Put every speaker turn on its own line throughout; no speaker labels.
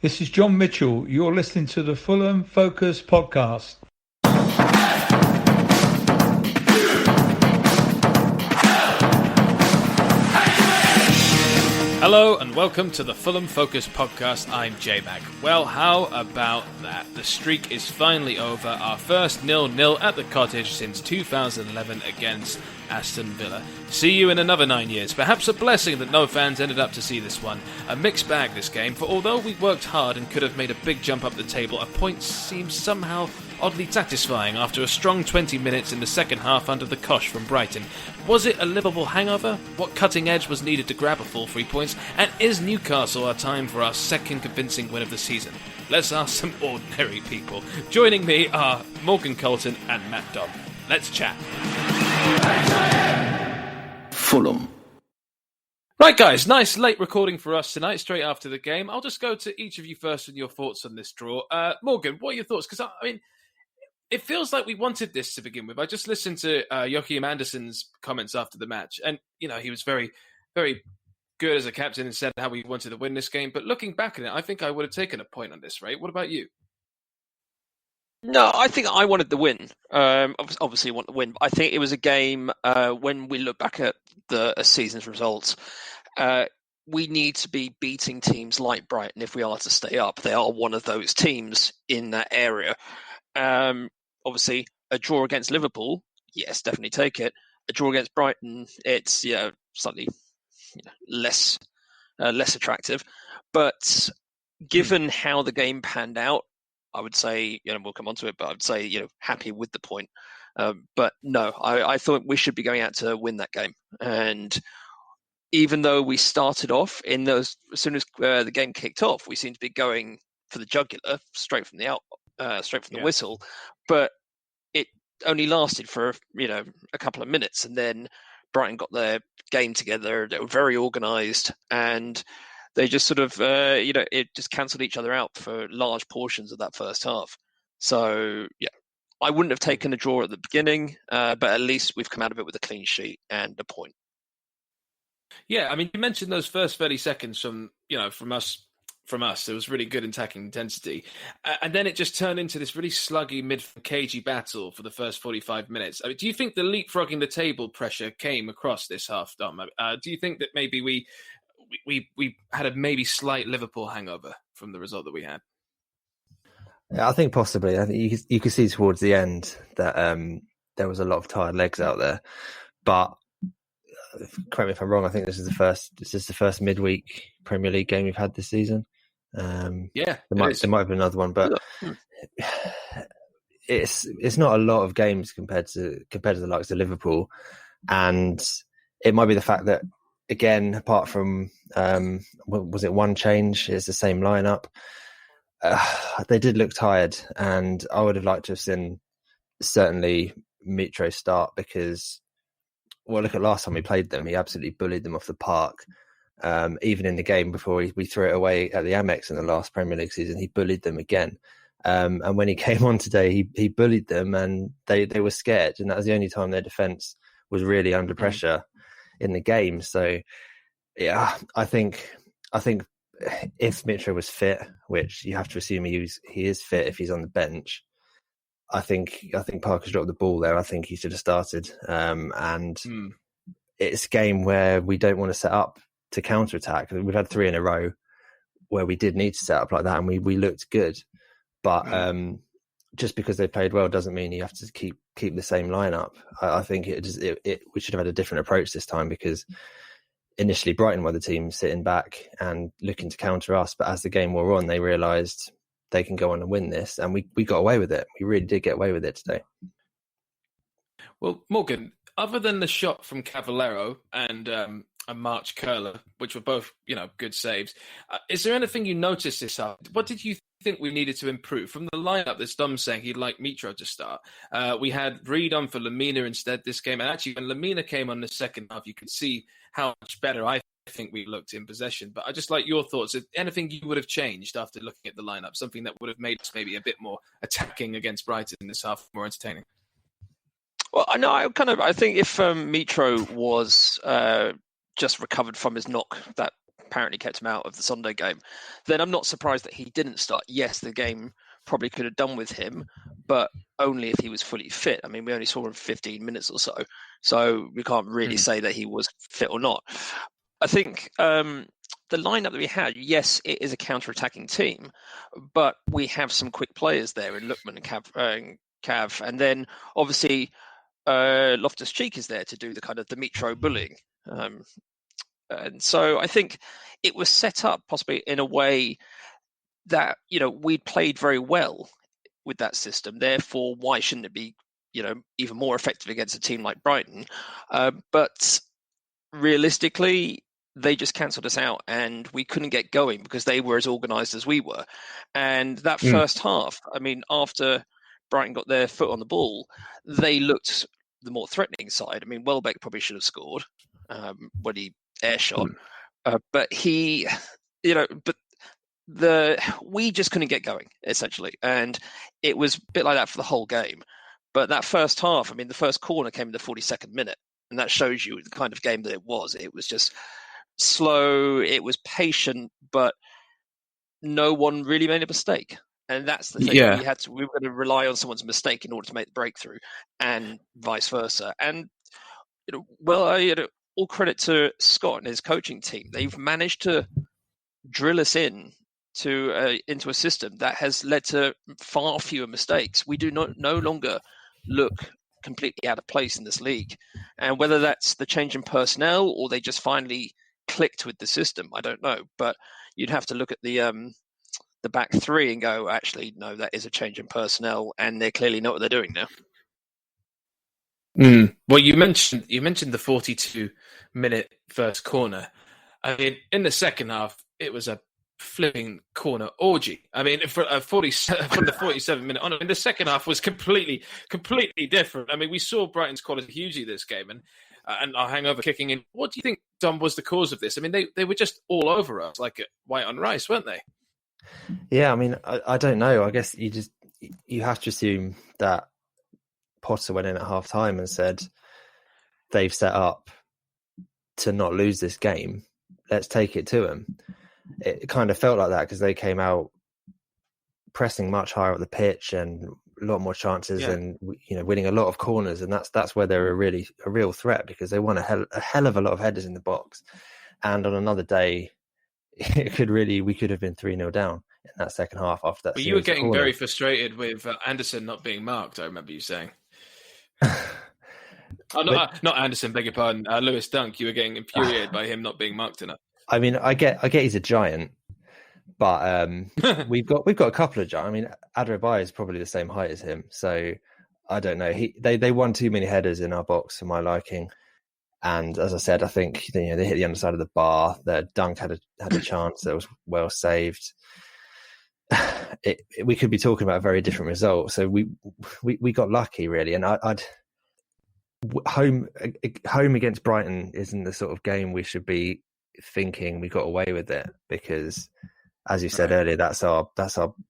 This is John Mitchell. You're listening to the Fulham Focus podcast.
Hello and welcome to the Fulham Focus podcast. I'm Jmac. Well, how about that? The streak is finally over. Our first 0-0 at the Cottage since 2011 against Aston Villa. See you in another 9 years. Perhaps a blessing that no fans ended up to see this one. A mixed bag this game, for although we worked hard and could have made a big jump up the table, a point seems somehow oddly satisfying after a strong 20 minutes in the second half under the cosh from Brighton. Was it a Liverpool hangover? What cutting edge was needed to grab a full 3 points? And is Newcastle our time for our second convincing win of the season? Let's ask some ordinary people. Joining me are Morgan Colton and Matt Dobb. Let's chat.
Fulham.
Right, guys, nice late recording for us tonight, straight after the game. I'll just go to each of you first with your thoughts on this draw. Morgan, what are your thoughts? Because, I mean, it feels like we wanted this to begin with. I just listened to Joachim Andersen's comments after the match, and, you know, he was very, very good as a captain and said how we wanted to win this game. But looking back at it, I think I would have taken a point on this, right? What about you?
No, I think I wanted the win. Obviously, want the win. But I think it was a game, when we look back at the season's results, we need to be beating teams like Brighton if we are to stay up. They are one of those teams in that area. Obviously, a draw against Liverpool, yes, definitely take it. A draw against Brighton, it's slightly less attractive. But given how the game panned out, I would say, we'll come on to it, but I would say, happy with the point. But no, I thought we should be going out to win that game. And even though we started off as soon as the game kicked off, we seemed to be going for the jugular straight from the whistle. But it only lasted for, a couple of minutes. And then Brighton got their game together. They were very organised, and they just sort of, it just cancelled each other out for large portions of that first half. So, yeah, I wouldn't have taken a draw at the beginning, but at least we've come out of it with a clean sheet and a point.
Yeah, I mean, you mentioned those first 30 seconds from us. It was really good attacking intensity. And then it just turned into this really sluggy, cagey battle for the first 45 minutes. I mean, do you think the leapfrogging the table pressure came across this half, Dom? Do you think that maybe we had a maybe slight Liverpool hangover from the result that we had?
Yeah, I think possibly. I think you could see towards the end that there was a lot of tired legs out there. But correct me if I'm wrong, I think this is the first midweek Premier League game we've had this season.
There
might have been another one, but it's not a lot of games compared to the likes of Liverpool, and it might be the fact that, again, apart from was it one change, it's the same lineup. They did look tired, and I would have liked to have seen certainly Mitro start, because, well, look at last time we played them, he absolutely bullied them off the park. Even in the game before we threw it away at the Amex in the last Premier League season, he bullied them again. And when he came on today, he bullied them, and they were scared. And that was the only time their defence was really under pressure in the game. So, yeah, I think if Mitro was fit, which you have to assume he is fit if he's on the bench, I think Parker's dropped the ball there. I think he should have started. It's a game where we don't want to set up to counter-attack. We've had 3 in a row where we did need to set up like that, and we looked good. But just because they played well doesn't mean you have to keep the same lineup. I think we should have had a different approach this time, because initially Brighton were the team sitting back and looking to counter us, but as the game wore on, they realised they can go on and win this, and we got away with it. We really did get away with it today.
Well, Morgan, other than the shot from Cavallero and March Curler, which were both, good saves, is there anything you noticed this half? What did you think we needed to improve? From the lineup, there's Dom saying he'd like Mitro to start. We had Reed on for Lamina instead this game, and actually when Lamina came on the second half, you could see how much better I think we looked in possession. But I just like your thoughts. Anything you would have changed after looking at the lineup? Something that would have made us maybe a bit more attacking against Brighton in this half, more entertaining?
Well, I know. I think if Mitro was just recovered from his knock that apparently kept him out of the Sunday game, then I'm not surprised that he didn't start. Yes, the game probably could have done with him, but only if he was fully fit. I mean, we only saw him 15 minutes or so we can't really say that he was fit or not. I think the lineup that we had, yes, it is a counter-attacking team, but we have some quick players there in Lookman and Cav, and then obviously Loftus-Cheek is there to do the kind of Dimitro bullying. And so I think it was set up possibly in a way that, we'd played very well with that system. Therefore, why shouldn't it be, even more effective against a team like Brighton? But realistically, they just cancelled us out and we couldn't get going because they were as organised as we were. And that first half, I mean, after Brighton got their foot on the ball, they looked the more threatening side. I mean, Welbeck probably should have scored when he air shot, but we just couldn't get going essentially, and it was a bit like that for the whole game. But that first half, I mean, the first corner came in the 42nd minute, and that shows you the kind of game that it was. It was just slow, it was patient, but no one really made a mistake. And that's the thing.
Yeah.
We were going to rely on someone's mistake in order to make the breakthrough, and vice versa. And all credit to Scott and his coaching team. They've managed to drill us into a system that has led to far fewer mistakes. We do no longer look completely out of place in this league. And whether that's the change in personnel or they just finally clicked with the system, I don't know. But you'd have to look at the back three and go, actually, no, that is a change in personnel, and they clearly know what they're doing now.
Well, you mentioned the 42-minute first corner. I mean, in the second half, it was a flipping corner orgy. I mean, from the 47-minute on, I mean, the second half was completely different. I mean, we saw Brighton's quality hugely this game, and our hangover kicking in. What do you think, Dom, was the cause of this? I mean, they were just all over us like white on rice, weren't they?
Yeah, I mean, I don't know. I guess you have to assume that Potter went in at half time and said they've set up to not lose this game. Let's take it to them. It kind of felt like that because they came out pressing much higher up the pitch and a lot more chances and winning a lot of corners, and that's where they're a real threat because they won a hell of a lot of headers in the box. And on another day, we could have been 3-0 down in that second half after that.
But you were getting very frustrated with Anderson not being marked. I remember you saying. Not Anderson, beg your pardon. Lewis Dunk. You were getting infuriated by him not being marked enough.
I mean, I get he's a giant, but we've got a couple of giants. I mean, Adrabai is probably the same height as him, so I don't know. They won too many headers in our box for my liking, and as I said, I think they hit the underside of the bar. That Dunk had a chance that was well saved. We could be talking about a very different result. So we got lucky really, and I'd home against Brighton isn't the sort of game we should be thinking we got away with it, because as you said earlier, that's our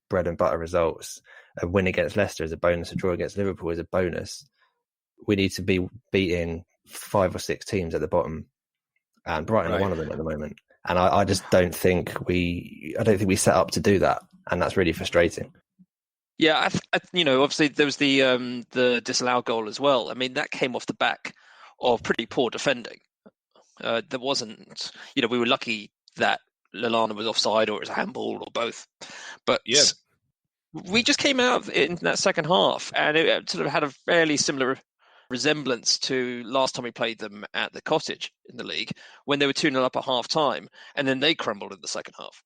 bread and butter results. A win against Leicester is a bonus, a draw against Liverpool is a bonus. We need to be beating 5 or 6 teams at the bottom, and Brighton are one of them at the moment. And I just don't think we set up to do that, and that's really frustrating.
Yeah, obviously there was the disallowed goal as well. I mean, that came off the back of pretty poor defending. There wasn't, we were lucky that Lallana was offside or it was a handball or both. But we just came out in that second half, and it sort of had a fairly similar resemblance to last time we played them at the Cottage in the league, when they were 2-0 up at half time, and then they crumbled in the second half.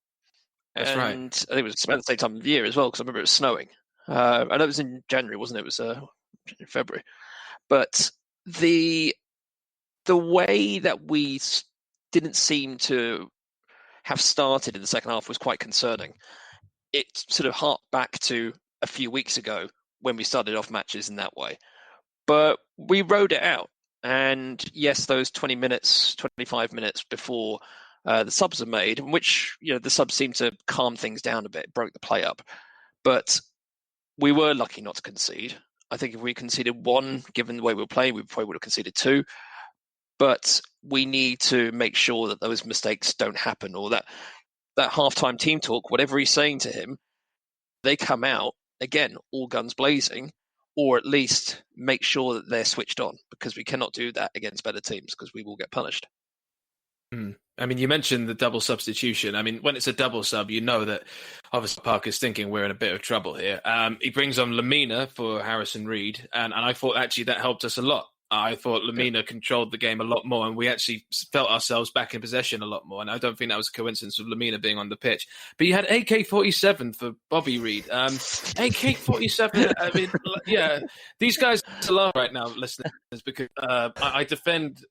That's
right. I think it was about the same time of the year as well, because I remember it was snowing. I know it was in January, wasn't it? It was in February. But the way that we didn't seem to have started in the second half was quite concerning. It sort of harked back to a few weeks ago when we started off matches in that way. But we rode it out. And yes, those 20 minutes, 25 minutes before the subs are made, in which the subs seemed to calm things down a bit, broke the play up. But we were lucky not to concede. I think if we conceded 1, given the way we were playing, we probably would have conceded 2. But we need to make sure that those mistakes don't happen, or that halftime team talk, whatever he's saying to him, they come out again, all guns blazing, or at least make sure that they're switched on, because we cannot do that against better teams because we will get punished.
I mean, you mentioned the double substitution. I mean, when it's a double sub, you know that obviously Parker's thinking we're in a bit of trouble here. He brings on Lamina for Harrison Reed, and I thought actually that helped us a lot. I thought Lamina controlled the game a lot more, and we actually felt ourselves back in possession a lot more. And I don't think that was a coincidence with Lamina being on the pitch. But you had AK-47 for Bobby Reed. AK-47, I mean, yeah, these guys are love right now, listeners, because I defend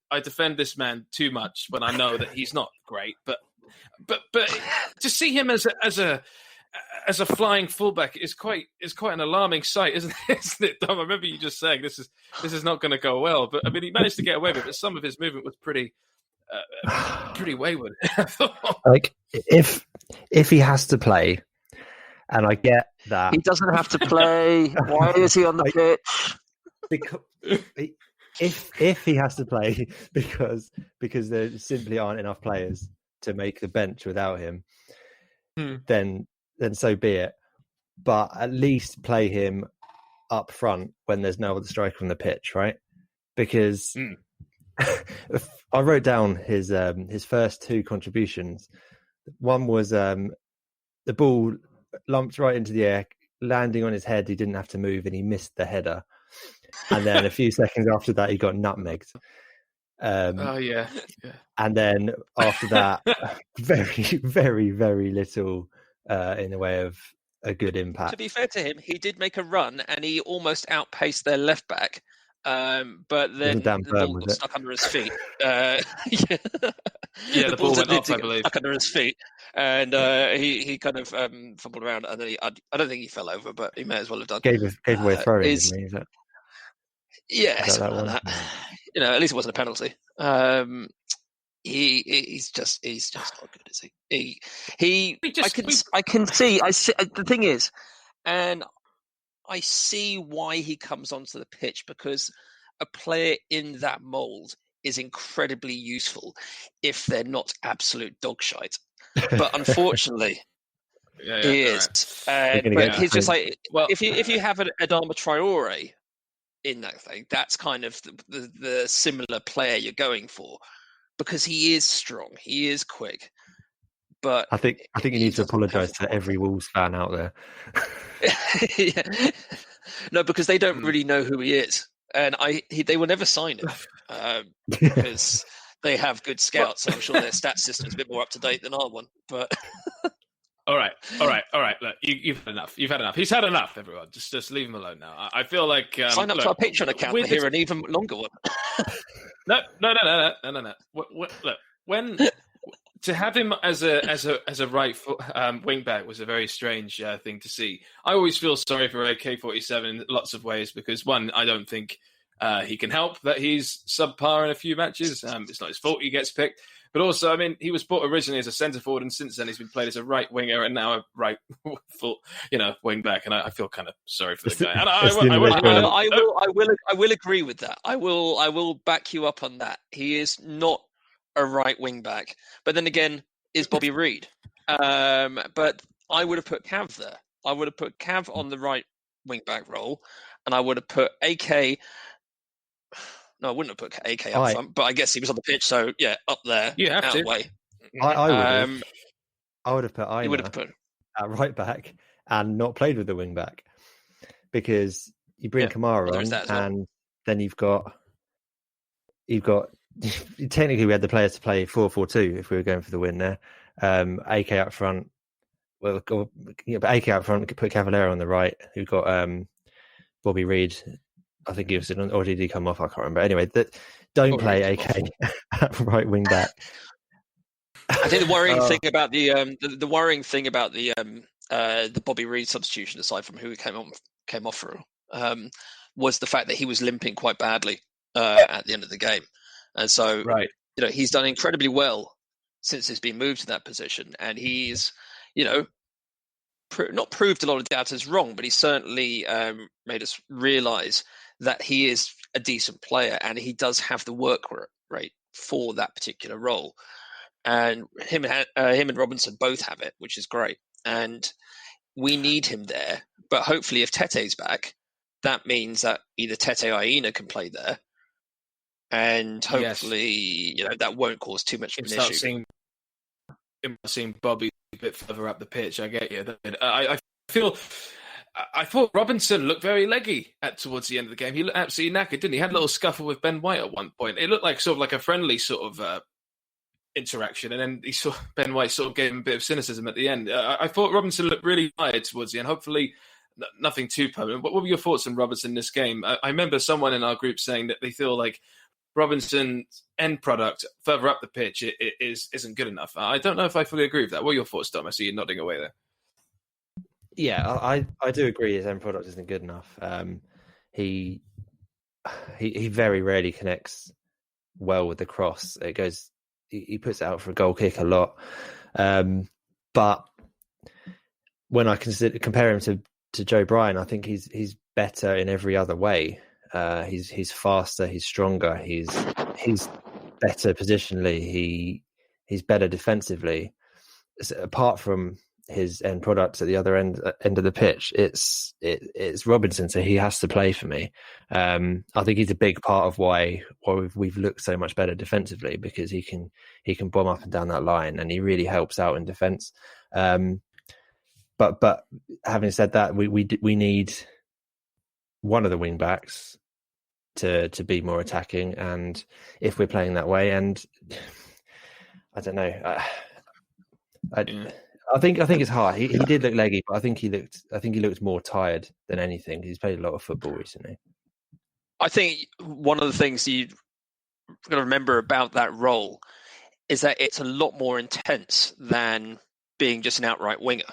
this man too much when I know that he's not great. But to see him as a flying fullback is quite an alarming sight, isn't it, Dom? I remember you just saying this is not going to go well, but I mean he managed to get away with it. But some of his movement was pretty wayward.
Like if he has to play, and I get that
he doesn't have to play. Why is he on the pitch?
Because if he has to play because there simply aren't enough players to make the bench without him, then so be it. But at least play him up front when there's no other striker on the pitch, right? Because I wrote down his first two contributions. One was the ball lumped right into the air, landing on his head. He didn't have to move, and he missed the header. And then a few seconds after that, he got nutmegged.
Yeah.
And then after that, very, very, very little in the way of a good impact.
To be fair to him, he did make a run and he almost outpaced their left back. But then the ball got stuck under his feet.
The ball went off, I believe.
Stuck under his feet. And he kind of fumbled around. And then I don't think he fell over, but he may as well have done.
Gave away a throw, didn't he? Is that,
yeah,
is
something like that. You know, at least it wasn't a penalty. He's just not good, is he? I can see. The thing is, and I see why he comes onto the pitch, because a player in that mould is incredibly useful if they're not absolute dog shite. But unfortunately, he is. But he's just like, well, if you have an Adama Traore in that thing, that's kind of the similar player you're going for, because he is strong, he is quick. But
I think you need to apologise to every Wolves fan out there.
Yeah. No, because they don't really know who he is, and they will never sign him because they have good scouts. So I'm sure their stats system is a bit more up to date than our one. But
all right. Look, you've had enough. You've had enough. He's had enough. Everyone, just leave him alone now. I feel like
sign up to our Patreon account to hear an even longer one.
No. Look, when to have him as a right wing back was a very strange thing to see. I always feel sorry for AK-47 in lots of ways, because one, I don't think he can help that he's subpar in a few matches. It's not his fault he gets picked. But also, I mean, he was bought originally as a centre forward, and since then he's been played as a right winger and now a right full, wing back. And I feel kind of sorry for the guy. And
I will agree with that. I will back you up on that. He is not a right wing back. But then again, is Bobby Reed. But I would have put Cav there. I would have put Cav on the right wing back role, and I would have put AK. No, I wouldn't have put AK up front, but I guess he was on the pitch, so yeah, up there.
You have to.
Way.
I would have put Aina at right back and not played with the wing back, because you bring Kamara on, and then you've got technically we had the players to play 4-4-2 if we were going for the win there. AK up front, but AK up front, put Cavallero on the right, who got Bobby Reed. I think he was in, or did he come off? I can't remember. Anyway, don't play AK at right wing back.
I think the worrying thing about the Bobby Reed substitution, aside from who he came off for, was the fact that he was limping quite badly at the end of the game, and so he's done incredibly well since he's been moved to that position, and he's not proved a lot of doubters wrong, but he certainly made us realise that he is a decent player, and he does have the work rate for that particular role. And him and Robinson both have it, which is great. And we need him there. But hopefully, if Tete's back, that means that either Tete or Aina can play there, and hopefully, that won't cause too much of an issue.
Seeing Bobby a bit further up the pitch, I get you. I thought Robinson looked very leggy towards the end of the game. He looked absolutely knackered, didn't he? He had a little scuffle with Ben White at one point. It looked like sort of like a friendly sort of interaction, and then Ben White sort of gave him a bit of cynicism at the end. I thought Robinson looked really tired towards the end. Hopefully, nothing too permanent. What were your thoughts on Robinson in this game? I remember someone in our group saying that they feel like Robinson's end product further up the pitch isn't good enough. I don't know if I fully agree with that. What are your thoughts, Dom? I see you nodding away there.
Yeah, I do agree his end product isn't good enough. He very rarely connects well with the cross. It goes, he puts it out for a goal kick a lot. But when I compare him to Joe Bryan, I think he's better in every other way. He's faster, he's stronger, he's better positionally, he's better defensively. So apart from his end products at the other end of the pitch, it's Robinson, so he has to play for me. I think he's a big part of why we've looked so much better defensively, because he can bomb up and down that line, and he really helps out in defence. But having said that, we need one of the wing backs to be more attacking, and if we're playing that way, and I don't know, I think it's hard. He did look leggy, but I think he looked more tired than anything. He's played a lot of football recently.
I think one of the things you've got to remember about that role is that it's a lot more intense than being just an outright winger.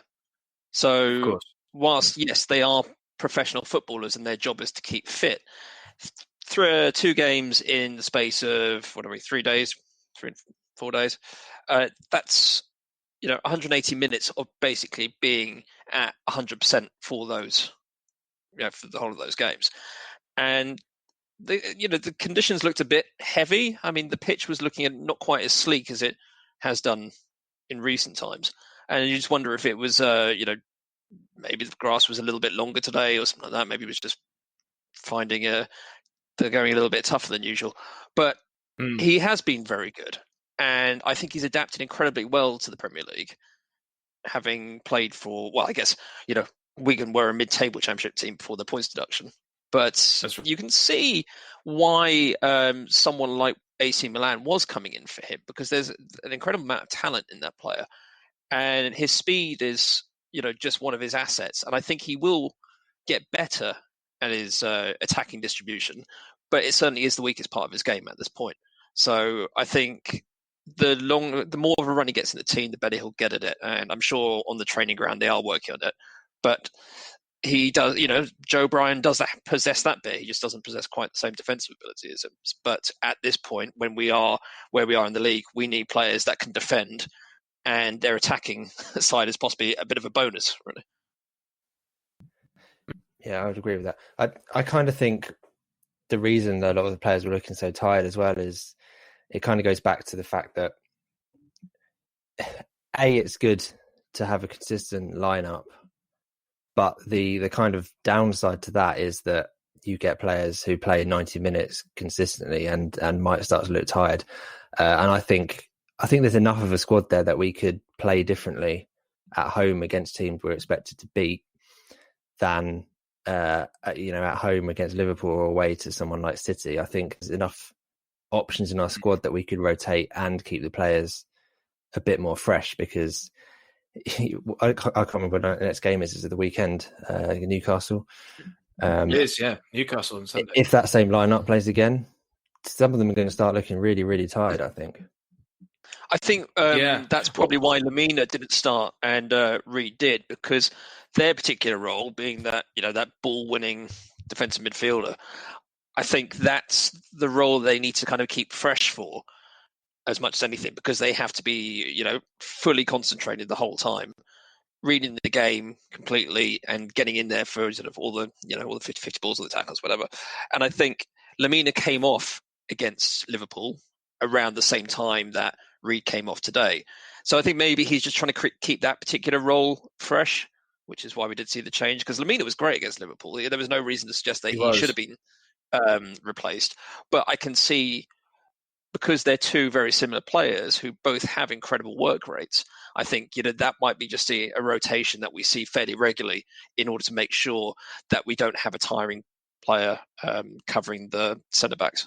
So whilst, yes, they are professional footballers and their job is to keep fit, through 2 games in the space of 3 days, 4 days, that's 180 minutes of basically being at 100% for those, for the whole of those games. And the conditions looked a bit heavy. I mean, the pitch was looking at not quite as sleek as it has done in recent times. And you just wonder if it was, maybe the grass was a little bit longer today or something like that. Maybe it was just finding they're going a little bit tougher than usual. But he has been very good. And I think he's adapted incredibly well to the Premier League, having played for, well, I guess, Wigan were a mid-table championship team before the points deduction. But you can see why someone like AC Milan was coming in for him, because there's an incredible amount of talent in that player. And his speed is, just one of his assets. And I think he will get better at his attacking distribution, but it certainly is the weakest part of his game at this point. So I think the more of a run he gets in the team, the better he'll get at it. And I'm sure on the training ground they are working on it. But he does, Joe Bryan does possess that bit. He just doesn't possess quite the same defensive ability as him. But at this point, when we are where we are in the league, we need players that can defend, and their attacking side is possibly a bit of a bonus, really.
Yeah, I would agree with that. I kind of think the reason that a lot of the players were looking so tired as well is it kind of goes back to the fact that it's good to have a consistent lineup, but the kind of downside to that is that you get players who play 90 minutes consistently and might start to look tired. And I think there's enough of a squad there that we could play differently at home against teams we're expected to beat than at home against Liverpool or away to someone like City. I think there's enough options in our squad that we could rotate and keep the players a bit more fresh, because I can't remember when the next game is. Is it the weekend? Newcastle.
It is, yeah. Newcastle on Sunday.
If that same lineup plays again, some of them are going to start looking really, really tired, I think.
I think that's probably why Lamina didn't start and Reed did, because their particular role being that, that ball-winning defensive midfielder, I think that's the role they need to kind of keep fresh for as much as anything, because they have to be, fully concentrated the whole time, reading the game completely and getting in there for sort of all the 50-50 balls, all the tackles, whatever. And I think Lamina came off against Liverpool around the same time that Reed came off today. So I think maybe he's just trying to keep that particular role fresh, which is why we did see the change. Because Lamina was great against Liverpool. There was no reason to suggest that he should have been replaced. But I can see, because they're two very similar players who both have incredible work rates, I think that might be just a rotation that we see fairly regularly in order to make sure that we don't have a tiring player covering the centre backs.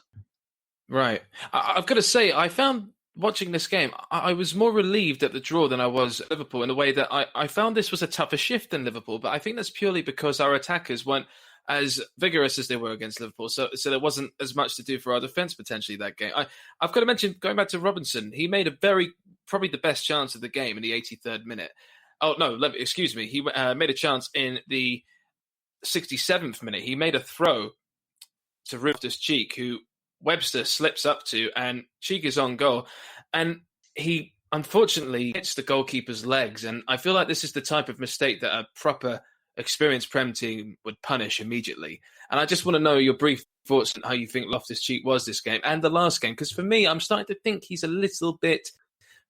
Right. I've got to say, I found watching this game, I was more relieved at the draw than I was at Liverpool, in the way that I found this was a tougher shift than Liverpool, but I think that's purely because our attackers weren't as vigorous as they were against Liverpool, so there wasn't as much to do for our defence potentially that game. I've got to mention, going back to Robinson, he made probably the best chance of the game in the 83rd minute. Oh, no, excuse me. He made a chance in the 67th minute. He made a throw to Loftus-Cheek, who Webster slips up to, and Cheek is on goal. And he unfortunately hits the goalkeeper's legs. And I feel like this is the type of mistake that a proper experienced Prem team would punish immediately. And I just want to know your brief thoughts on how you think Loftus-Cheek was this game and the last game. Because for me, I'm starting to think he's a little bit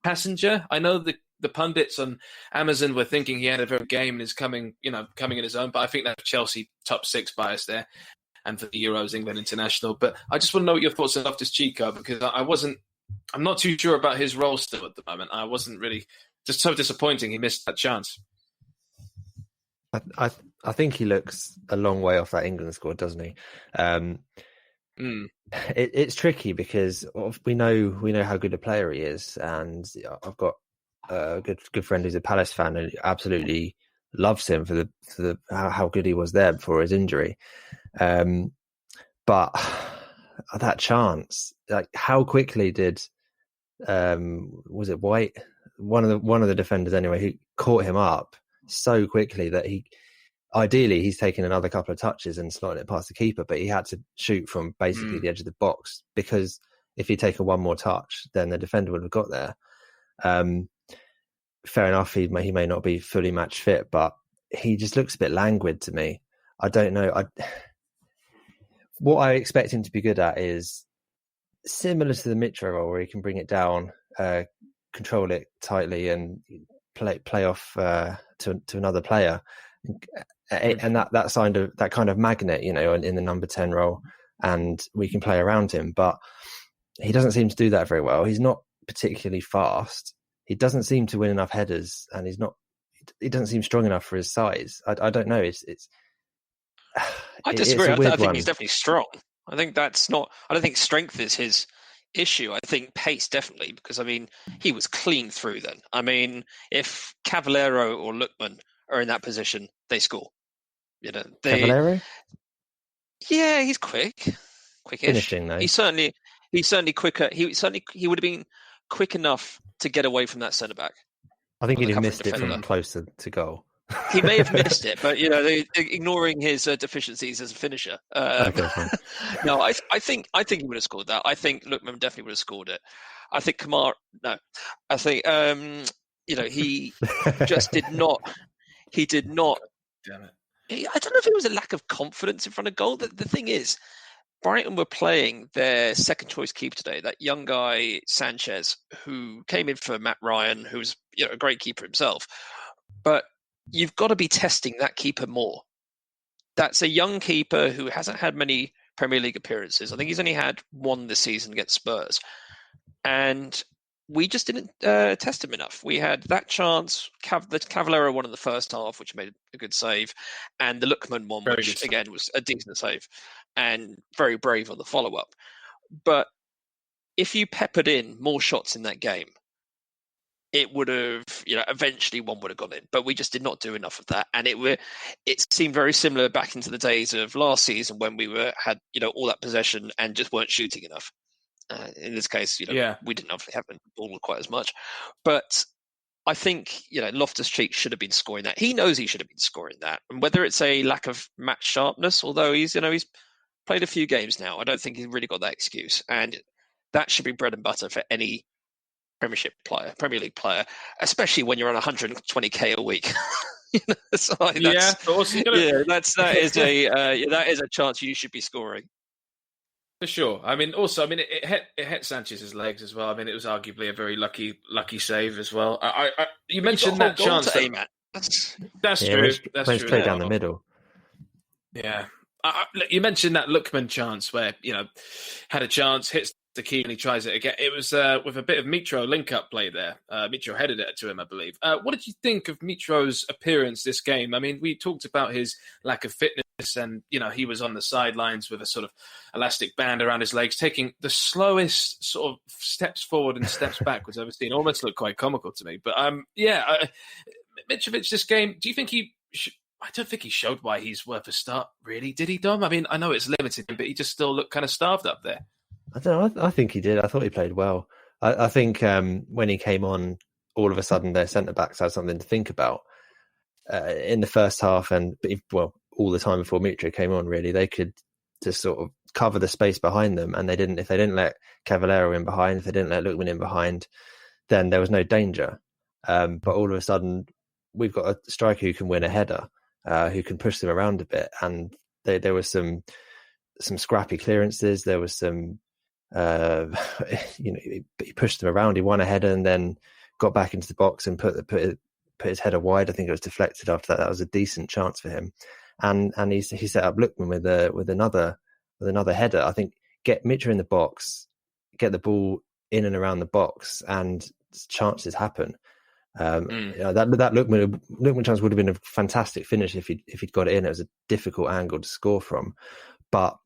passenger. I know the pundits on Amazon were thinking he had a very good game and is coming in his own, but I think that's Chelsea top 6 bias there. And for the Euros, England international. But I just want to know what your thoughts on Loftus-Cheek are, because I'm not too sure about his role still at the moment. I wasn't really, just so disappointing he missed that chance.
I think he looks a long way off that England squad, doesn't he? It's tricky because we know how good a player he is, and I've got a good friend who's a Palace fan and absolutely loves him for the how good he was there before his injury. But that chance, like, how quickly did was it White, one of the defenders anyway, who caught him up so quickly that he's taken another couple of touches and slotted it past the keeper, but he had to shoot from basically the edge of the box, because if he'd taken one more touch, then the defender would have got there. Fair enough, he may not be fully match fit, but he just looks a bit languid to me. I don't know. What I expect him to be good at is similar to the Mitra role, where he can bring it down, control it tightly, and play off to another player, and that kind of magnet, in the number 10 role, and we can play around him. But he doesn't seem to do that very well. He's not particularly fast. He doesn't seem to win enough headers, and he doesn't seem strong enough for his size. I don't know.
I disagree. I think he's definitely strong. I don't think strength is his issue. I think pace definitely, because he was clean through then. If Cavallero or Lookman are in that position, they score.
Cavallero?
Yeah, he's quickish.
Finishing though.
He's certainly quicker. He would have been quick enough to get away from that centre back.
I think he'd have missed it from closer to goal.
He may have missed it, but ignoring his deficiencies as a finisher. No, I think he would have scored that. I think Lookman definitely would have scored it. I think Kamara. No, I think he just did not. He did not.
Damn it!
I don't know if it was a lack of confidence in front of goal. The thing is, Brighton were playing their second choice keeper today, that young guy Sanchez, who came in for Matt Ryan, who's a great keeper himself, but you've got to be testing that keeper more. That's a young keeper who hasn't had many Premier League appearances. I think he's only had one this season against Spurs. And we just didn't test him enough. We had that chance, the Cavallero one in the first half, which made a good save, and the Lookman one, which again was a decent save, and very brave on the follow-up. But if you peppered in more shots in that game, it would have, eventually one would have gone in, but we just did not do enough of that. And it seemed very similar back into the days of last season when we had all that possession and just weren't shooting enough. In this case, we didn't obviously have the ball quite as much, but I think Loftus-Cheek should have been scoring that. He knows he should have been scoring that, and whether it's a lack of match sharpness, although he's played a few games now, I don't think he's really got that excuse, and that should be bread and butter for any Premier League player, especially when you're on 120k a week. That is a chance you should be scoring.
For sure. I mean, also, I mean, it hit Sanchez's legs as well. I mean, it was arguably a very lucky save as well. You
But you've got a
mentioned
whole
that
goal
chance
to
that
aim at.
that's
Yeah,
true. That's
when it's
true.
played
As
down the
well.
middle.
Yeah. Look, you mentioned that Lookman chance where, had a chance, hits the key and he tries it again. It was with a bit of Mitro link-up play there. Mitro headed it to him, I believe. What did you think of Mitro's appearance this game? I mean, we talked about his lack of fitness and, he was on the sidelines with a sort of elastic band around his legs, taking the slowest sort of steps forward and steps backwards I've ever seen. Almost looked quite comical to me. But, Mitrovic this game, do you think I don't think he showed why he's worth a start, really. Did he, Dom? I mean, I know it's limited, but he just still looked kind of starved up there.
I don't know. I think he did. I thought he played well. I think when he came on, all of a sudden their centre backs had something to think about in the first half, and all the time before Mitro came on. Really, they could just sort of cover the space behind them, and they didn't. If they didn't let Cavallero in behind, if they didn't let Lookman in behind, then there was no danger. But all of a sudden, we've got a striker who can win a header, who can push them around a bit, and there was some scrappy clearances. There was some. He pushed them around. He won a header and then got back into the box and put his header wide. I think it was deflected after that. That was a decent chance for him, and he set up Lookman with another header. I think get Mitro in the box, get the ball in and around the box, and chances happen. That Lookman chance would have been a fantastic finish if he'd got it in. It was a difficult angle to score from, but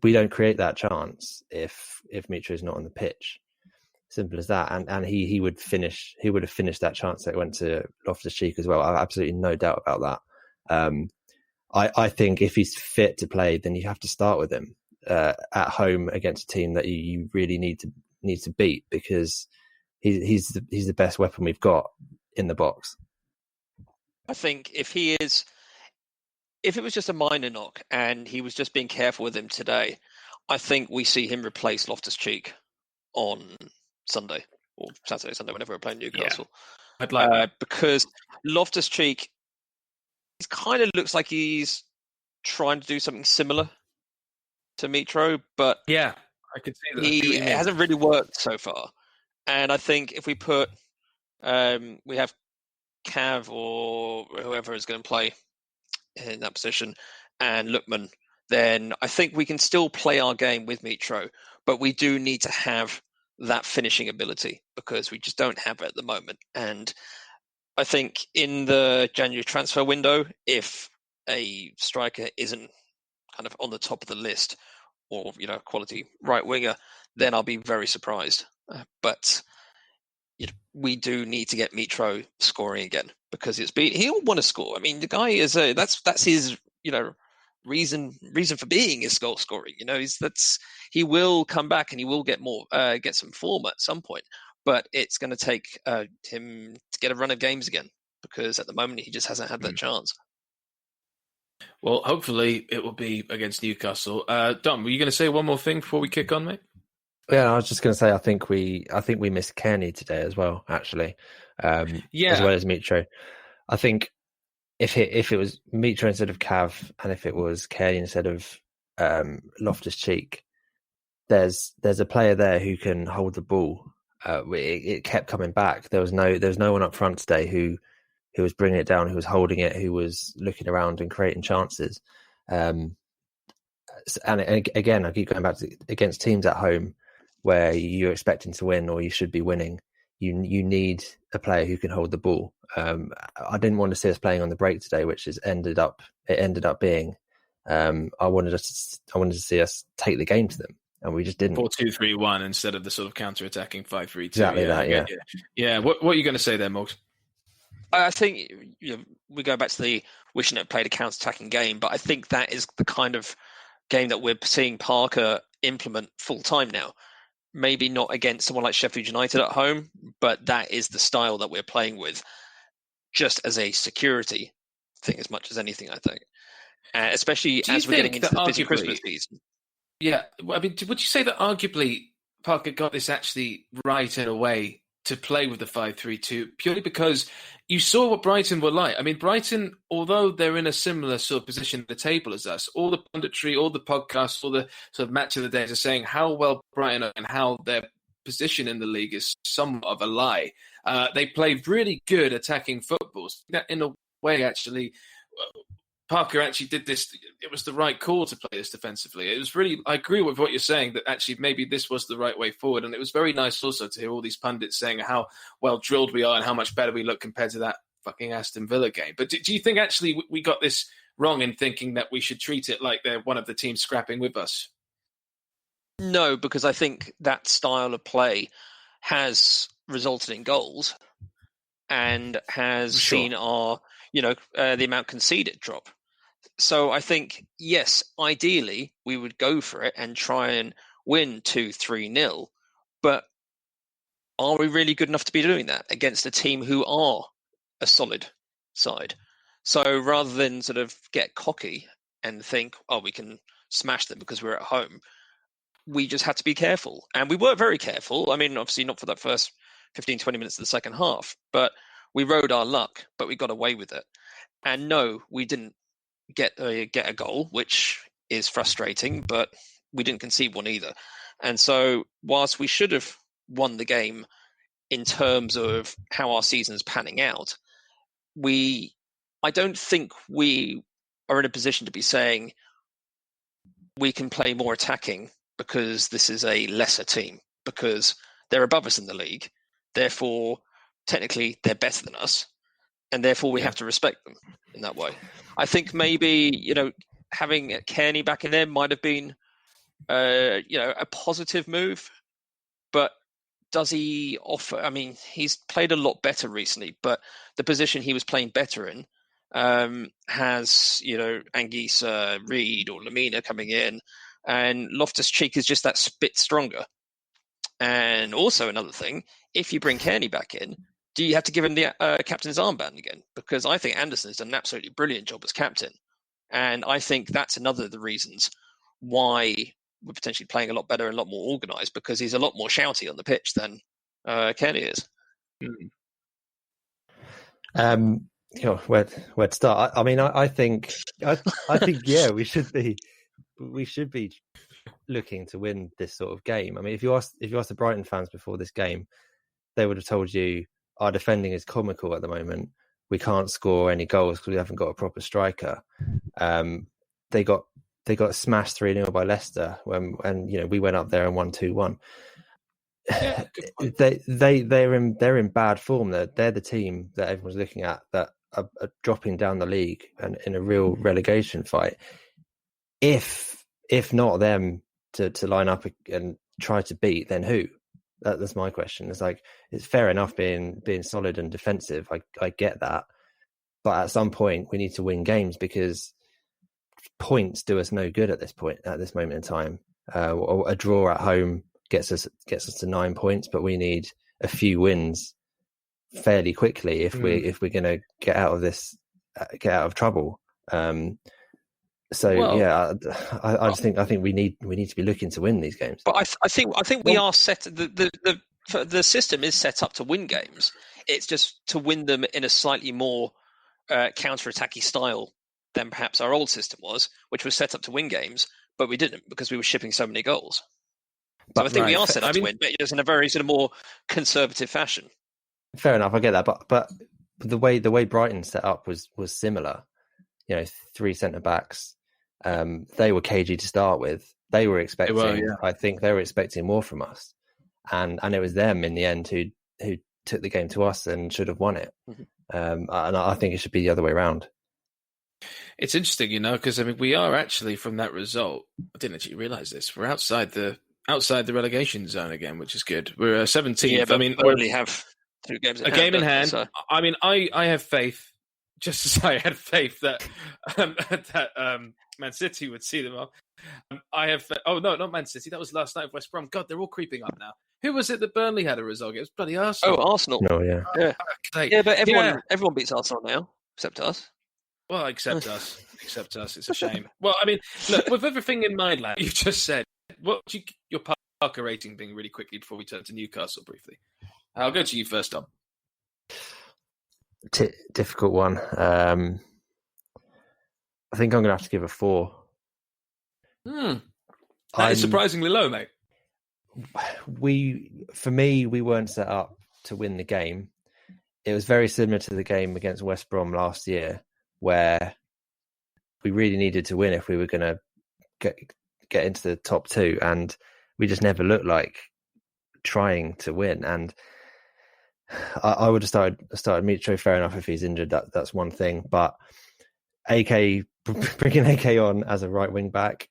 we don't create that chance if Mitro is not on the pitch. Simple as that. And he would have finished that chance that went to Loftus-Cheek as well. I have absolutely no doubt about that. I think if he's fit to play, then you have to start with him at home against a team that you really need to beat, because he's the best weapon we've got in the box.
I think if it was just a minor knock and he was just being careful with him today, I think we see him replace Loftus-Cheek on Sunday or Saturday, Sunday, whenever we're playing Newcastle.
Yeah, I'd like that.
Because Loftus-Cheek, it kind of looks like he's trying to do something similar to Mitro, but
yeah, I could see that.
It hasn't really worked so far. And I think if we put, we have Cav or whoever is going to play in that position and Lookman, then I think we can still play our game with Mitro, but we do need to have that finishing ability because we just don't have it at the moment. And I think in the January transfer window, if a striker isn't kind of on the top of the list or, quality right winger, then I'll be very surprised. But we do need to get Mitro scoring again because he'll want to score. I mean, the guy is that's his reason for being is goal scoring. He will come back and he will get some form at some point, but it's going to take him to get a run of games again because at the moment he just hasn't had that chance.
Well, hopefully it will be against Newcastle. Dom, were you going to say one more thing before we kick on, mate?
Yeah, I was just going to say I think we missed Kearney today as well, actually, as well as Mitro. I think if it was Mitro instead of Cav and if it was Kearney instead of Loftus-Cheek, there's a player there who can hold the ball. It kept coming back. There was no one up front today who was bringing it down, who was holding it, who was looking around and creating chances. And again, I keep going back to against teams at home where you're expecting to win or you should be winning. You need a player who can hold the ball. I didn't want to see us playing on the break today, which ended up being. I wanted to see us take the game to them, and we just didn't.
4-2-3-1 instead of the sort of counter-attacking 5-3-2.
Exactly that. Yeah.
Yeah. What are you going to say there, Morgs?
I think we go back to we shouldn't have played a counter-attacking game, but I think that is the kind of game that we're seeing Parker implement full time now. Maybe not against someone like Sheffield United at home, but that is the style that we're playing with, just as a security thing as much as anything, I think. Especially as we're getting into the busy Christmas season.
Yeah, I mean, would you say that arguably Parker got this actually right in a way to play with the 5-3-2 purely because you saw what Brighton were like. I mean, Brighton, although they're in a similar sort of position at the table as us, all the punditry, all the podcasts, all the sort of match of the days are saying how well Brighton are and how their position in the league is somewhat of a lie. They play really good attacking football. That in a way, actually, Parker actually did this. It was the right call to play this defensively. It was really, I agree with what you're saying, that actually maybe this was the right way forward. And it was very nice also to hear all these pundits saying how well drilled we are and how much better we look compared to that fucking Aston Villa game. But do you think actually we got this wrong in thinking that we should treat it like they're one of the teams scrapping with us?
No, because I think that style of play has resulted in goals and has seen our, the amount conceded drop. So I think, yes, ideally we would go for it and try and win 2-3-0. But are we really good enough to be doing that against a team who are a solid side? So rather than sort of get cocky and think, oh, we can smash them because we're at home, we just had to be careful. And we were very careful. I mean, obviously not for that first 15, 20 minutes of the second half, but we rode our luck, but we got away with it. And no, we didn't get a goal, which is frustrating, but we didn't concede one either. And so whilst we should have won the game in terms of how our season's panning out, I don't think we are in a position to be saying we can play more attacking because this is a lesser team, because they're above us in the league. Therefore, technically, they're better than us. And therefore, we have to respect them in that way. I think maybe, having Kearney back in there might have been, a positive move. But does he offer? I mean, he's played a lot better recently, but the position he was playing better in has, Anguissa, Reed, or Lamina coming in, and Loftus-Cheek is just that bit stronger. And also another thing, if you bring Kearney back in, do you have to give him the captain's armband again? Because I think Anderson has done an absolutely brilliant job as captain. And I think that's another of the reasons why we're potentially playing a lot better and a lot more organised, because he's a lot more shouty on the pitch than Kearney is.
Where to start? I mean, I think, yeah, we should be looking to win this sort of game. I mean, if you ask the Brighton fans before this game, they would have told you our defending is comical at the moment. We can't score any goals because we haven't got a proper striker. They got smashed 3-0 by Leicester and we went up there and won 2-1. Yeah, they're in bad form. They're the team that everyone's looking at that are dropping down the league and in a real relegation fight. If not them to line up and try to beat, then who? That's my question. It's like, it's fair enough being solid and defensive. I get that, but at some point we need to win games, because points do us no good at this moment in time. A draw at home gets us to 9 points, but we need a few wins fairly quickly if we're going to get out of trouble. I think we need to be looking to win these games.
But I think we are set. The system is set up to win games. It's just to win them in a slightly more counter-attacky style than perhaps our old system was, which was set up to win games, but we didn't because we were shipping so many goals. So I think we are set up to win, but just in a very sort of more conservative fashion.
Fair enough, I get that, but the way Brighton set up was similar. 3 centre backs. They were cagey to start with. They were expecting. I think they were expecting more from us, and it was them in the end who took the game to us and should have won it. Mm-hmm. And I think it should be the other way around.
It's interesting, because I mean, we are actually from that result. I didn't actually realise this. We're outside the relegation zone again, which is good. We're 17th.
Yeah, but I mean, we only have 2 games.
Game in hand. So. I mean, I have faith. Just as I had faith that Man City would see them off. I have. Oh no, not Man City. That was last night of West Brom. God, they're all creeping up now. Who was it that Burnley had a result? It was bloody Arsenal.
Oh, Arsenal.
Oh yeah.
Yeah, but everyone beats Arsenal now, except us.
Well, except us. Except us. It's a shame. Well, I mean, look, with everything in mind, lad, you've just said, your Parker rating thing really quickly before we turn to Newcastle briefly. I'll go to you first, Dom.
Difficult one. I think I'm going to have to give a 4.
That is surprisingly low, mate.
For me, we weren't set up to win the game. It was very similar to the game against West Brom last year, where we really needed to win if we were going to get into the top 2, and we just never looked like trying to win. And I would have started Mitro. Fair enough, if he's injured, that's one thing. But AK, bringing AK on as a right wing back,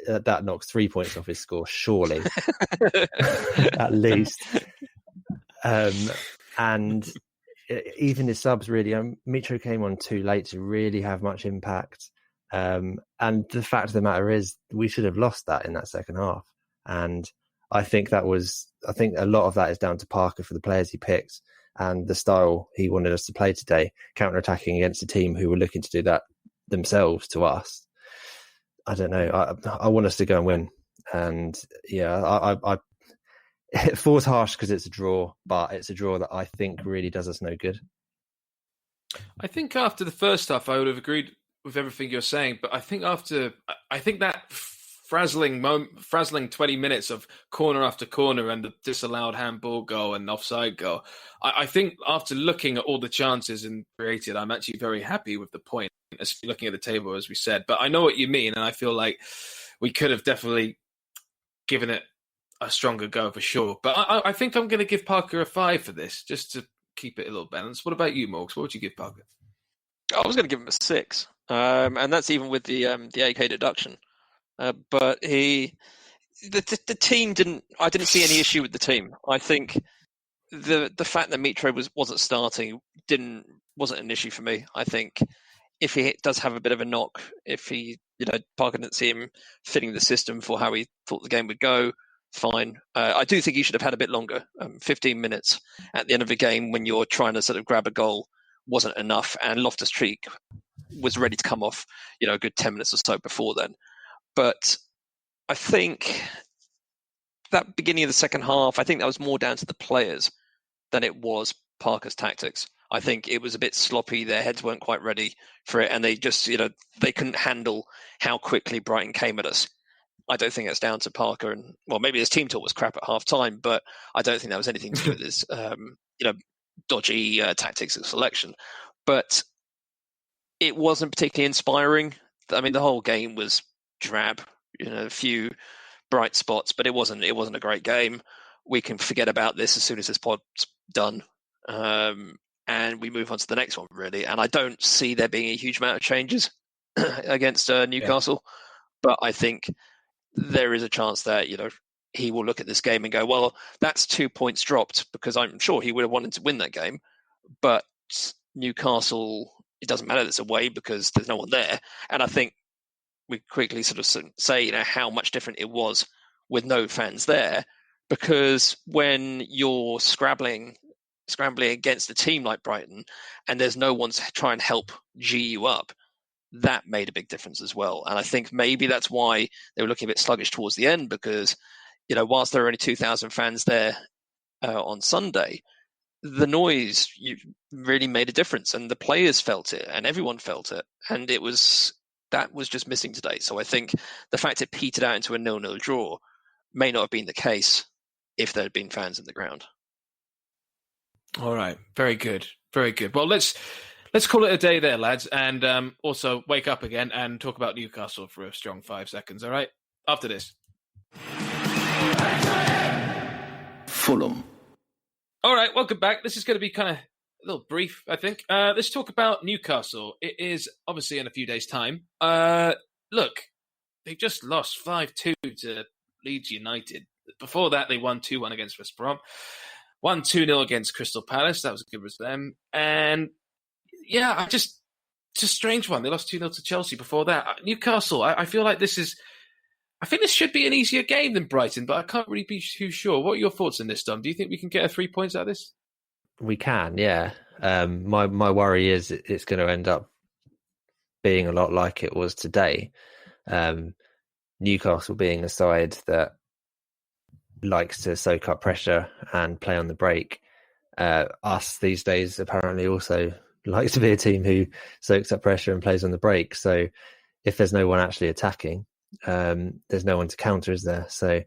that knocks 3 points off his score, surely, at least. And even his subs, really, Mitro came on too late to really have much impact. And the fact of the matter is, we should have lost that in that second half. And I think a lot of that is down to Parker for the players he picked and the style he wanted us to play today, counter-attacking against a team who were looking to do that themselves to us. I don't know. I want us to go and win. And yeah, it feels harsh because it's a draw, but it's a draw that I think really does us no good.
I think after the first half, I would have agreed with everything you're saying, but I think that frazzling 20 minutes of corner after corner and the disallowed handball goal and offside goal, I think after looking at all the chances and created, I'm actually very happy with the point, looking at the table, as we said. But I know what you mean, and I feel like we could have definitely given it a stronger go for sure. But I think I'm going to give Parker a 5 for this, just to keep it a little balanced. What about you, Morgs? What would you give Parker?
I was going to give him a 6, and that's even with the AK deduction. But the team didn't. I didn't see any issue with the team. I think the fact that Mitro wasn't starting wasn't an issue for me. I think if he does have a bit of a knock, if Parker didn't see him fitting the system for how he thought the game would go, fine. I do think he should have had a bit longer. 15 minutes at the end of the game when you're trying to sort of grab a goal wasn't enough, and Loftus-Cheek was ready to come off, a good 10 minutes or so before then. But I think that beginning of the second half, I think that was more down to the players than it was Parker's tactics. I think it was a bit sloppy. Their heads weren't quite ready for it, and they just, they couldn't handle how quickly Brighton came at us. I don't think that's down to Parker, and well, maybe his team talk was crap at half time, but I don't think that was anything to do with his, dodgy tactics and selection. But it wasn't particularly inspiring. I mean, the whole game was drab. A few bright spots, but it wasn't a great game. We can forget about this as soon as this pod's done, and we move on to the next one, really. And I don't see there being a huge amount of changes against Newcastle, but I think there is a chance that he will look at this game and go, well, that's 2 points dropped, because I'm sure he would have wanted to win that game, but Newcastle, it doesn't matter that it's away because there's no one there. And I think we quickly sort of say, how much different it was with no fans there, because when you're scrambling against a team like Brighton and there's no one to try and help G you up, that made a big difference as well. And I think maybe that's why they were looking a bit sluggish towards the end, because, whilst there were only 2,000 fans there on Sunday, the noise really made a difference, and the players felt it, and everyone felt it, and that was just missing today. So I think the fact it petered out into a 0-0 draw may not have been the case if there had been fans in the ground.
All right, very good, very good. Well, let's call it a day there, lads, and also wake up again and talk about Newcastle for a strong 5 seconds. All right, after this.
Fulham.
All right, welcome back. This is going to be kind of a little brief, I think. Let's talk about Newcastle. It is obviously in a few days' time. Look, they just lost 5-2 to Leeds United. Before that, they won 2-1 against West Brom. Won 2-0 against Crystal Palace. That was a good result them. And yeah, it's a strange one. They lost 2-0 to Chelsea before that. Newcastle, I feel like I think this should be an easier game than Brighton, but I can't really be too sure. What are your thoughts on this, Dom? Do you think we can get 3 points out of this?
We can, yeah. My worry is it's going to end up being a lot like it was today. Newcastle being a side that likes to soak up pressure and play on the break. us these days apparently also like to be a team who soaks up pressure and plays on the break. So if there's no one actually attacking, there's no one to counter, is there? So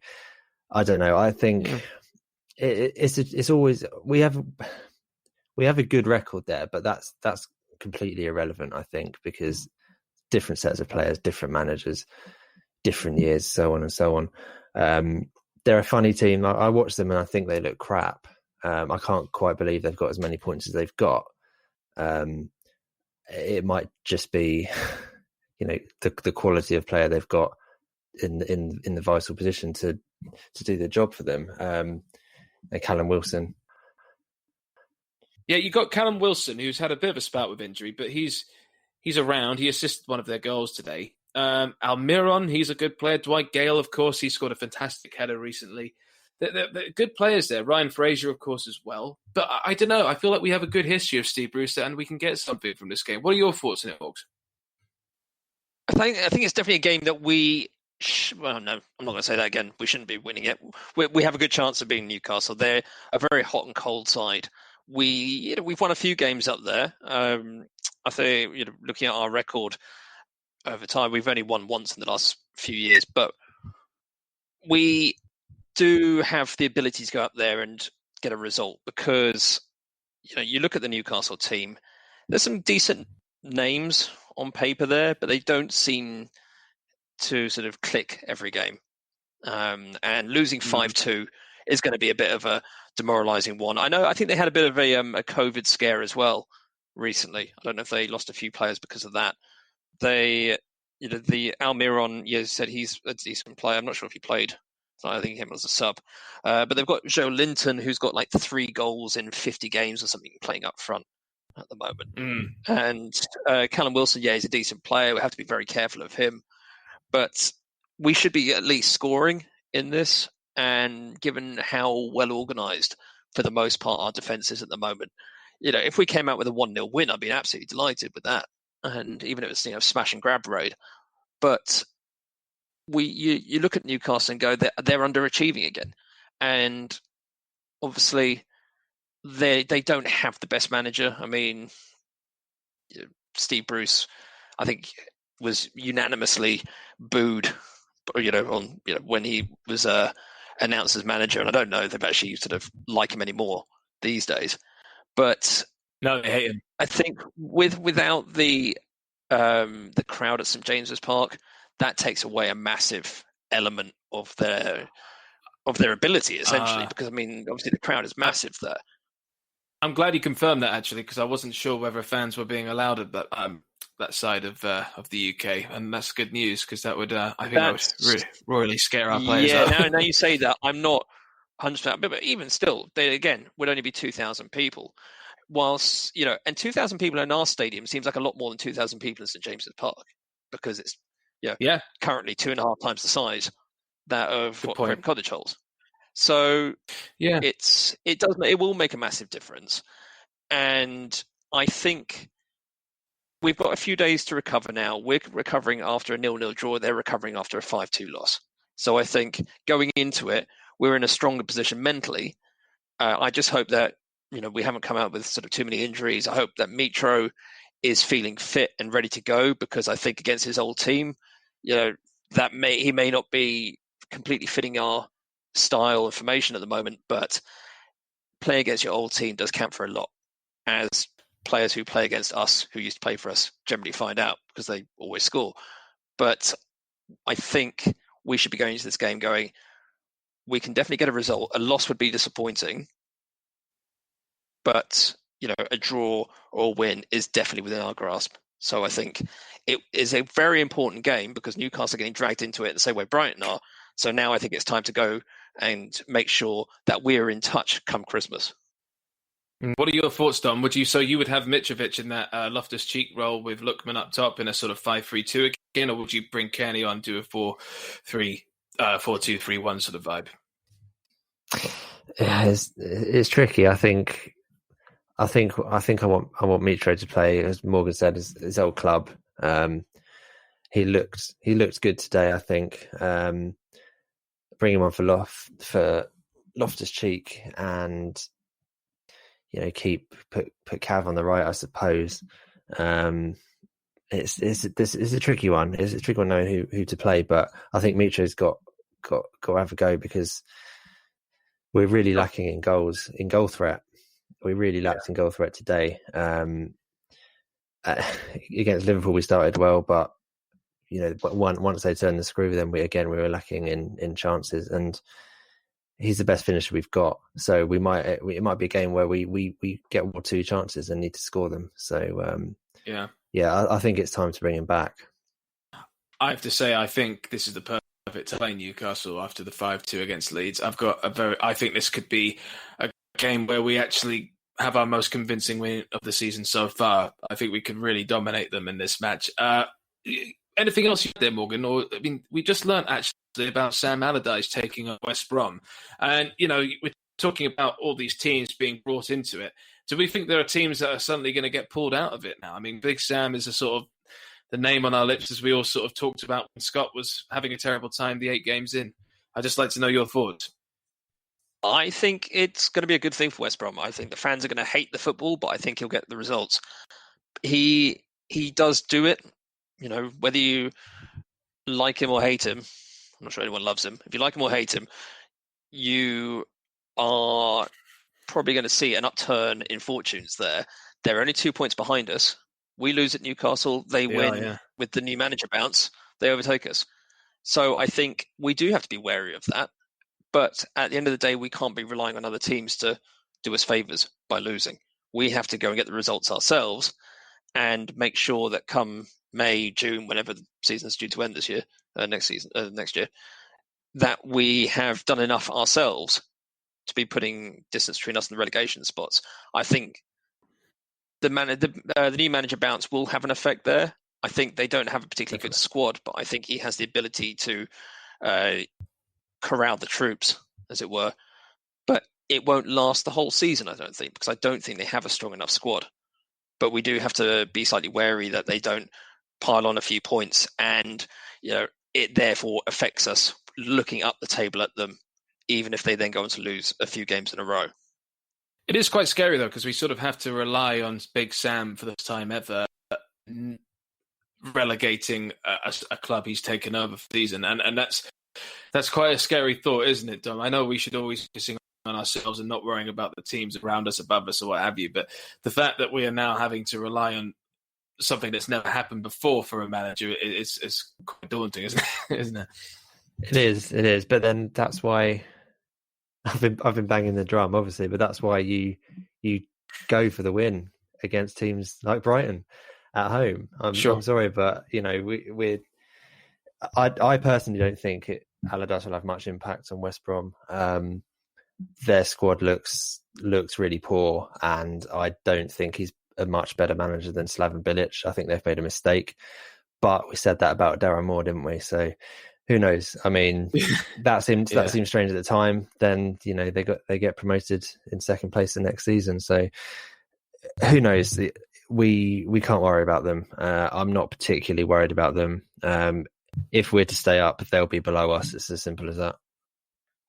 I don't know. I think it's always we have a good record there, but that's completely irrelevant, I think, because different sets of players, different managers, different years, so on and so on. They're a funny team. I watch them and I think they look crap. I can't quite believe they've got as many points as they've got. It might just be, the quality of player they've got in the vital position to do the job for them. Callum Wilson.
Yeah, you got Callum Wilson, who's had a bit of a spout with injury, but he's around. He assisted one of their goals today. Almiron, he's a good player. Dwight Gale, of course, he scored a fantastic header recently. They're good players there. Ryan Fraser, of course, as well. But I don't know. I feel like we have a good history of Steve Bruce and we can get something from this game. What are your thoughts on it, Morgs?
I think it's definitely a game that we. Well, no, I'm not going to say that again. We shouldn't be winning it. We have a good chance of beating Newcastle. They're a very hot and cold side. We've won a few games up there. I think looking at our record over time, we've only won once in the last few years, but we do have the ability to go up there and get a result because you look at the Newcastle team. There's some decent names on paper there, but they don't seem to sort of click every game. And losing 5-2 is going to be a bit of a demoralising one. I think they had a bit of a COVID scare as well recently. I don't know if they lost a few players because of that. The Almiron, said he's a decent player. I'm not sure if he played. So I think him as a sub. But they've got Joe Linton, who's got like 3 goals in 50 games or something playing up front at the moment. And Callum Wilson, he's a decent player. We have to be very careful of him. But we should be at least scoring in this. And given how well organised, for the most part, our defence is at the moment, if we came out with a 1-0 win, I'd be absolutely delighted with that. And even if it's smash and grab raid. But you look at Newcastle and go, they're underachieving again. And obviously, they don't have the best manager. I mean, Steve Bruce, I think, was unanimously booed, when he was announced as manager. And I don't know if they actually sort of like him anymore these days. But
no, they hate him.
I think without the crowd at St James's Park, that takes away a massive element of their ability, essentially. Because obviously the crowd is massive there.
I'm glad you confirmed that, actually, because I wasn't sure whether fans were being allowed at that side of the UK, and that's good news because that would really royally scare our players.
Yeah, now you say that, I'm not 100%, but even still, they again would only be 2,000 people. Whilst and 2,000 people in our stadium seems like a lot more than 2,000 people in St James's Park because it's currently 2.5 times the size that of Craven Cottage holds. So it will make a massive difference, and I think we've got a few days to recover now. We're recovering after a 0-0 draw. They're recovering after a 5-2 loss. So I think going into it, we're in a stronger position mentally. I just hope that we haven't come out with sort of too many injuries. I hope that Mitro is feeling fit and ready to go because I think against his old team, that he may not be completely fitting our style and formation at the moment, but playing against your old team does count for a lot, as players who play against us, who used to play for us, generally find out because they always score. But I think we should be going into this game going, we can definitely get a result. A loss would be disappointing, but a draw or a win is definitely within our grasp. So I think it is a very important game because Newcastle are getting dragged into it the same way Brighton are. So now I think it's time to go and make sure that we're in touch come Christmas.
What are your thoughts, Dom? You would have Mitrovic in that Loftus-Cheek role with Lookman up top in a sort of 5-3-2 again, or would you bring Kearney on to a 4-2-3-1 sort of vibe?
Yeah, it's tricky. I think I want Mitro to play, as Morgan said, his old club. He looked good today. I think bring him on for Loftus-Cheek, and put Cav on the right, I suppose. It's a tricky one. It's a tricky one knowing who to play, but I think Mitro's got to have a go because we're really lacking in goal threat. We really lacked in goal threat today. Against Liverpool, we started well, but once they turned the screw, then we were lacking in chances, and he's the best finisher we've got. So it might be a game where we get 1 or 2 chances and need to score them. So I think it's time to bring him back.
I have to say, I think this is the perfect to play Newcastle after the 5-2 against Leeds. I think this could be a game where we actually have our most convincing win of the season so far. I think we can really dominate them in this match. Anything else you there, Morgan? We just learnt actually about Sam Allardyce taking up West Brom. And, we're talking about all these teams being brought into it. Do we think there are teams that are suddenly going to get pulled out of it now? I mean, Big Sam is a sort of the name on our lips, as we all sort of talked about when Scott was having a terrible time the 8 games in. I'd just like to know your thoughts.
I think it's going to be a good thing for West Brom. I think the fans are going to hate the football, but I think he'll get the results. He does do it. Whether you like him or hate him, I'm not sure anyone loves him. If you like him or hate him, you are probably going to see an upturn in fortunes there. They're only 2 points behind us. We lose at Newcastle. They win with the new manager bounce. They overtake us. So I think we do have to be wary of that. But at the end of the day, we can't be relying on other teams to do us favours by losing. We have to go and get the results ourselves and make sure that come May, June, whenever the season's due to end next year, that we have done enough ourselves to be putting distance between us and the relegation spots. I think the new manager bounce will have an effect there. I think they don't have a particularly good squad, but I think he has the ability to corral the troops, as it were. But it won't last the whole season, I don't think, because I don't think they have a strong enough squad. But we do have to be slightly wary that they don't pile on a few points and it therefore affects us looking up the table at them, even if they then go on to lose a few games in a row.
It is quite scary, though, because we sort of have to rely on Big Sam for the first time ever relegating a club he's taken over for the season. And that's quite a scary thought, isn't it, Dom? I know we should always be focusing on ourselves and not worrying about the teams around us, above us, or what have you. But the fact that we are now having to rely on something that's never happened before for a manager is quite daunting, isn't it?
It is. But then that's why I've been banging the drum, obviously. But that's why you go for the win against teams like Brighton at home. I'm sorry, but I personally don't think Allardyce will have much impact on West Brom. Their squad looks really poor, and I don't think he's a much better manager than Slaven Bilic. I think they've made a mistake, but we said that about Darren Moore, didn't we? So who knows? I mean, that seemed strange at the time. Then they get promoted in second place the next season. So who knows? We can't worry about them. I'm not particularly worried about them. If we're to stay up, they'll be below us. It's as simple as that.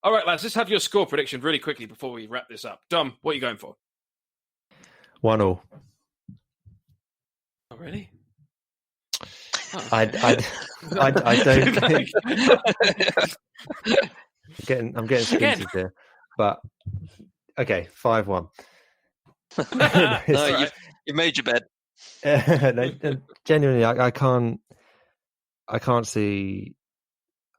All right, lads, let's have your score prediction really quickly before we wrap this up. Dom, what are you going for?
1-1.
Oh, really? Oh.
I don't think... I'm getting squeezed here. But, okay, 5-1.
No, you made your bed.
No, genuinely, I can't see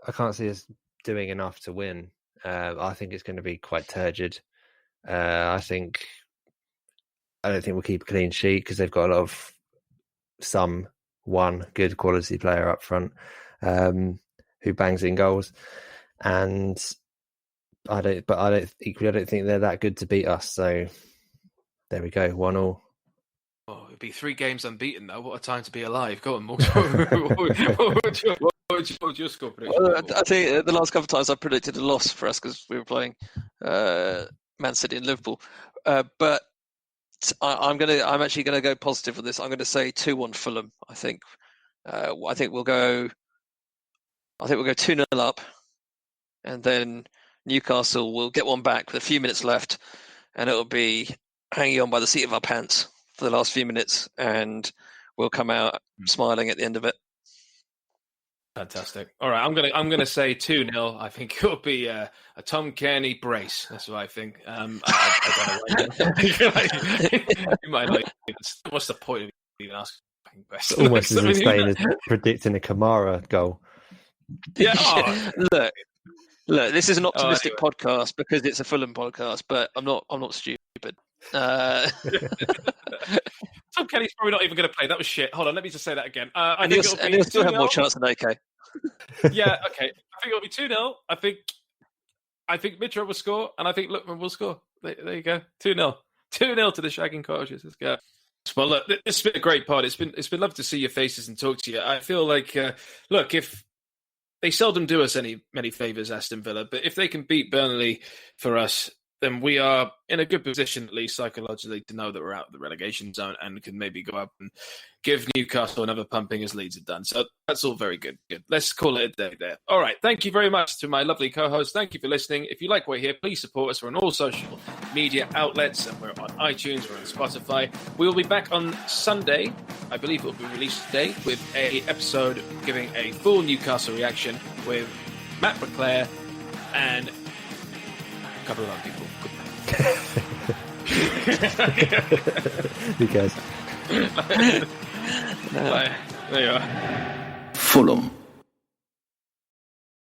us doing enough to win. I think it's going to be quite turgid. I don't think we'll keep a clean sheet because they've got a lot of one good quality player up front who bangs in goals, and I don't think they're that good to beat us. So there we go, 1-1.
Oh, it'd be 3 games unbeaten, though. What a time to be alive. Go on, Morgs. What's your score prediction?
I think the last couple of times I predicted a loss for us because we were playing Man City and Liverpool. But I'm actually going to go positive with this. I'm going to say 2-1 Fulham. I think we'll go 2-0 up, and then Newcastle will get one back with a few minutes left, and it'll be hanging on by the seat of our pants for the last few minutes, and we'll come out smiling at the end of it.
Fantastic. All right, I'm gonna say 2-0. I think it'll be a Tom Kearney brace. That's what I think. I don't know. You might like. What's the point of even asking questions?
It's almost as insane as predicting a Kamara goal.
Yeah. Oh.
Look. This is an optimistic podcast because it's a Fulham podcast, but I'm not stupid.
Tom Kenny's probably not even going to play. That was shit. Hold on, let me just say that again.
And he'll still have more chance than AK.
Yeah, okay. I think it'll be 2-0. I think Mitra will score, and I think Lookman will score. There you go. 2-0. 2-0 to the Shagging Cottages. Let's go. Well, look, it's been a great pod. It's been lovely to see your faces and talk to you. I feel like, look, if they seldom do us many favours, Aston Villa, but if they can beat Burnley for us, then we are in a good position, at least psychologically, to know that we're out of the relegation zone and can maybe go up and give Newcastle another pumping as Leeds have done. So that's all very good. Let's call it a day there. All right. Thank you very much to my lovely co-host. Thank you for listening. If you like what you hear, please support us. We're on all social media outlets, and we're on iTunes, we're on Spotify. We will be back on Sunday. I believe it will be released today with a episode giving a full Newcastle reaction with Matt McClare and a couple of other people.
Who cares?
There you are.
Fulham.